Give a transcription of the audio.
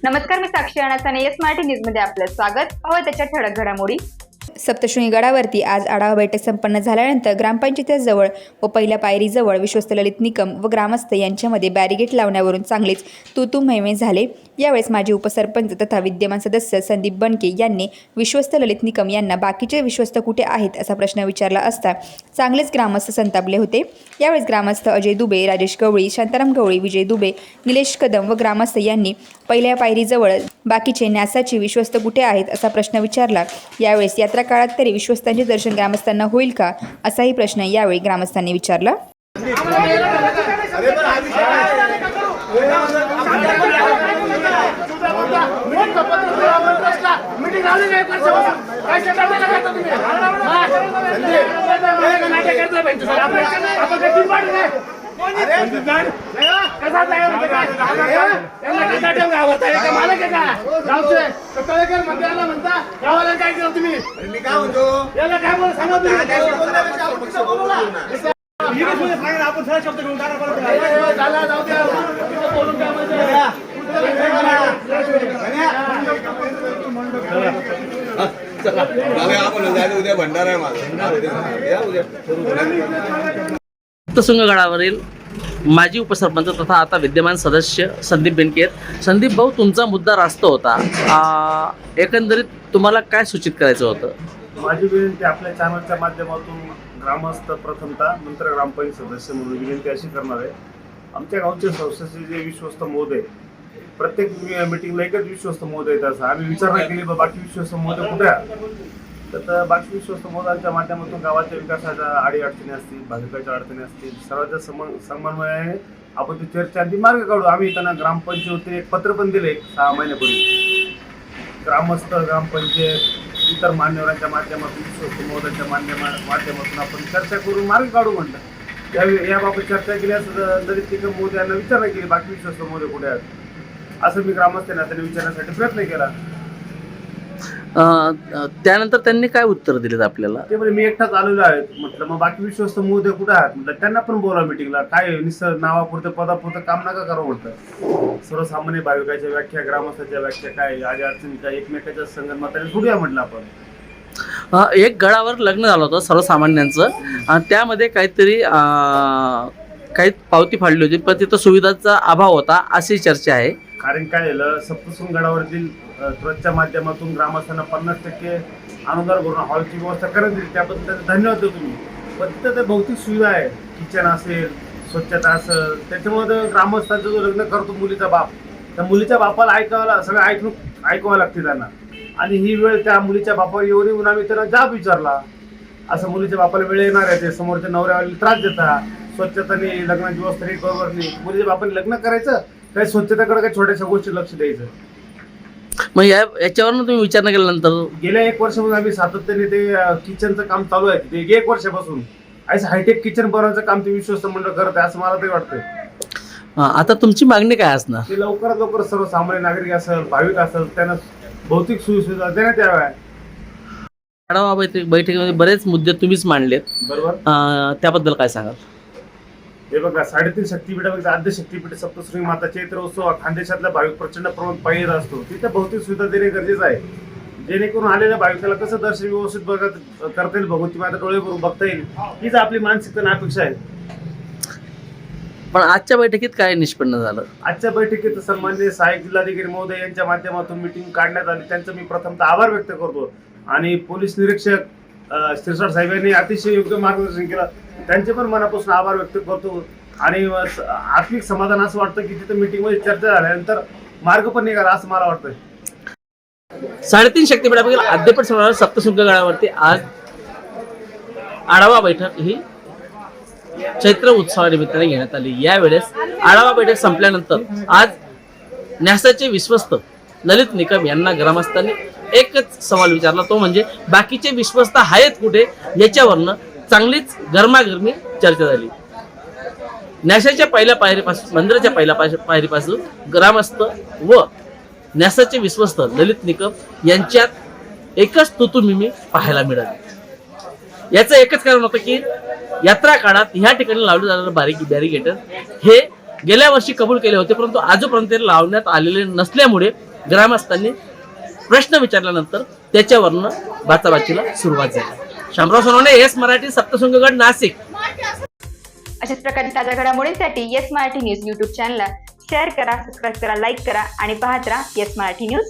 नमस्कार, मी साक्षी अणासाने smart news मध्ये आपलं स्वागत. पाहूया त्याच्या ठळक घडामोडी. सप्तशृंगी गडावरती आज आढावा बैठक संपन्न झाल्यानंतर ग्रामपंचायतीजवळ व पहिल्या पायरीजवळ विश्वस्त ललित निकम व ग्रामस्थ यांच्यामध्ये बॅरिगेट लावण्यावरून चांगलेच तू मैमे झाले. यावेळेस माजी उपसरपंच तथा विद्यमान सदस्य संदीप बनके यांनी विश्वस्त ललित निकम यांना बाकीचे विश्वस्त कुठे आहेत असा प्रश्न विचारला असता चांगलेच ग्रामस्थ संतापले होते. यावेळेस ग्रामस्थ अजय दुबे, राजेश गवळी, शांताराम गवळी, विजय दुबे, निलेश कदम व ग्रामस्थ यांनी पहिल्या पायरीजवळ बाकीचे न्यासाची विश्वस्त कुठे आहेत असा प्रश्न विचारला. यावेळेस यात्रा काळात तरी विश्वस्तांचे दर्शन ग्रामस्थांना होईल का असाही प्रश्न यावेळी ग्रामस्थांनी विचारला. सप्तशृंगगडावरील माजी उपसरपंच तथा आता विद्यमान सदस्य संदीप बनके आहेत. संदीप भाऊ, तुमचा मुद्दा रास्त होता. एकंदरीत तुम्हाला काय सूचित करायचं होतं? माझी विनंती आपल्या चॅनलच्या माध्यमातून ग्रामस्थ प्रथमतः नंतर ग्रामपंचायत सदस्य म्हणून विनंती अशी करणार आहे. आमच्या गावचे संस्थेचे जे विश्वस्त महोदय प्रत्येक मिटिंगला एकच विश्वस्त महोदय येतात. असं आम्ही विचारणा केली बाकी विश्वस्त महोदय कुठे आहे, तर बाकी विश्वस्त महोदयांच्या माध्यमातून गावाच्या विकासाच्या अडीअडचणी असतील, भाविकाच्या अडचणी असतील, सर्वांच्या समन्वयाने आपण ती चर्चा आणि मार्ग काढू. आम्ही त्यांना ग्रामपंचायतीने एक पत्र पण दिले 6 महिन्यापूर्वी. ग्रामस्थ, ग्रामपंचायत, इतर मान्यवरांच्या माध्यमातून, विश्वस्त महोदयांच्या माध्यमातून आपण चर्चा करून मार्ग काढू म्हटलं. याबाबत चर्चा केल्यास ललित निकम महोदयांना विचारणा केली बाकी विश्वस्त महोदय कुठे आहेत असं मी ग्रामस्थांना त्यांनी विचारण्यासाठी प्रयत्न केला. त्यानंतर त्यांनी काय उत्तर दिलेत आपल्याला? ते म्हणजे मी एकटाच आलेलो आहे म्हटलं. मग बाकी विश्वस्त महोदय कुठे आहेत म्हटलं, त्यांना पण बोला मिटिंगला. काय निसर्ग नावापुरतं पदापुरतं काम नका करावं म्हटलं. सर्वसामान्य भाविकाच्या व्याख्या, ग्रामस्थाच्या व्याख्या काय, आडी अडचणी काय, एकमेकाच्या संगनमताने सोडूया म्हटलं आपण. एक गडावर लग्न झालं होतं सर्वसामान्यांचं, त्यामध्ये काहीतरी काही पावती फाडली होती पण तिथं सुविधांचा अभाव होता अशी चर्चा आहे. कारण काय झालं, सप्तशृंग गडावरील ट्रस्टच्या माध्यमातून ग्रामस्थांना 50% अनुदान करून हॉलची व्यवस्था करत दिली, त्याबद्दल धन्यवाद देतो तुम्ही. पण तिथं ते भौतिक सुविधा आहे, किचन असेल, स्वच्छता असेल, त्याच्यामुळे ग्रामस्थांचा जो लग्न करतो मुलीचा बाप, त्या मुलीच्या बापाला सगळं ऐकावं लागते त्यांना. आणि ही वेळ त्या मुलीच्या बापावर येऊन आम्ही त्यांना जाब विचारला, असं मुलीच्या बापाला वेळ येणार आहे, ते समोरच्या नवऱ्याला त्रास देतात, स्वच्छताने लग्नाची व्यवस्था नाही, बरोबर नाही. मुलीच्या बापाने लग्न करायचं, काही स्वच्छतेकडे काही छोट्याशा गोष्टी लक्ष द्यायचं. मग याच्यावरनं तुम्ही विचारणा केल्यानंतर गेल्या 1 वर्षापासून आम्ही सातत्याने ते किचनचं काम चालू आहे. ते 1 वर्षापासून असं हायटेक किचन बनवायचं काम ते विश्वस्त मंडळ करत आहे असं मला तरी वाटतंय. आता तुमची मागणी काय असणार? ते लवकरात लवकर सर्वसामान्य नागरिक असेल, भाविक असेल, त्यांना भौतिक सुविधा देण्यात याव्या. आढावा बैठकीमध्ये बरेच मुद्दे तुम्हीच मांडलेत, बरोबर. त्याबद्दल काय सांगाल? हे बघा, 3.5 शक्तीपीठापैकी आद्य शक्तीपीठ सप्तशृंगी माता चैत्र उत्सव खानदेशातल्या भाविक प्रचंड प्रमाणात पायी येत असतो. तिथे भौतिक सुविधा देणे गरजेचं आहे, जेणेकरून आलेल्या भाविकाला कसं दर्शन व्यवस्थित करता येईल, भगवती माता डोळे भरून बघता येईल, हीच आपली मानसिकता आणि अपेक्षा आहे. पण आजच्या बैठकीत काय निष्पन्न झालं? आजच्या बैठकीत सन्माननीय सहाय्यक जिल्हाधिकारी महोदय यांच्या माध्यमातून मीटिंग काढण्यात आली, त्यांचं मी प्रथमतः आभार व्यक्त करतो. आणि पोलीस निरीक्षक शिरसाट साहेबांनी अतिशय योग्य मार्गदर्शन केलं, त्यांचे पण मनापासून आभार व्यक्त करतो. आणि आत्मिक समाधान असं वाटतं की तिथं मीटिंगमध्ये चर्चा झाल्यानंतर मार्ग पण निघाला असं मला वाटतंय. 3.5 शक्तीपीठापैकी आद्यपीठ सप्तशृंगी गडावरती आज आढावा बैठक ही चैत्र उत्सवानिमित्ताने घेण्यात आली. यावेळेस आढावा बैठक संपल्यानंतर आज न्यासाचे विश्वस्त ललित निकम यांना ग्रामस्थांनी एकच सवाल विचारला, तो म्हणजे बाकीचे विश्वस्त आहेत कुठे. याच्यावरनं चांगलीच गरमागरमी चर्चा झाली. न्यासाच्या पहिल्या पायरीपासून, मंदिराच्या पहिल्या पायरीपासून ग्रामस्थ व न्यासाचे विश्वस्त ललित निकम यांच्यात एकच तुतुमिमी पाहायला मिळाली. याचं एकच कारण होतं की यात्रा काळात ह्या ठिकाणी लावले जाणारे बॅरिगेटर हे गेल्या वर्षी कबूल केले होते, परंतु आजपर्यंत लावण्यात आलेले नसल्यामुळे ग्रामस्थांनी प्रश्न विचारल्यानंतर त्याच्यावरनं बाचाबाचीला सुरुवात झाली. शामराव सोनवणे, येस मराठी, सप्तशृंगगड, नाशिक. अशाच प्रकारे ताज्या घडामोडींसाठी येस मराठी न्यूज युट्यूब चॅनलला शेअर करा, सबस्क्राईब करा, लाईक करा आणि पाहत राहा येस मराठी न्यूज.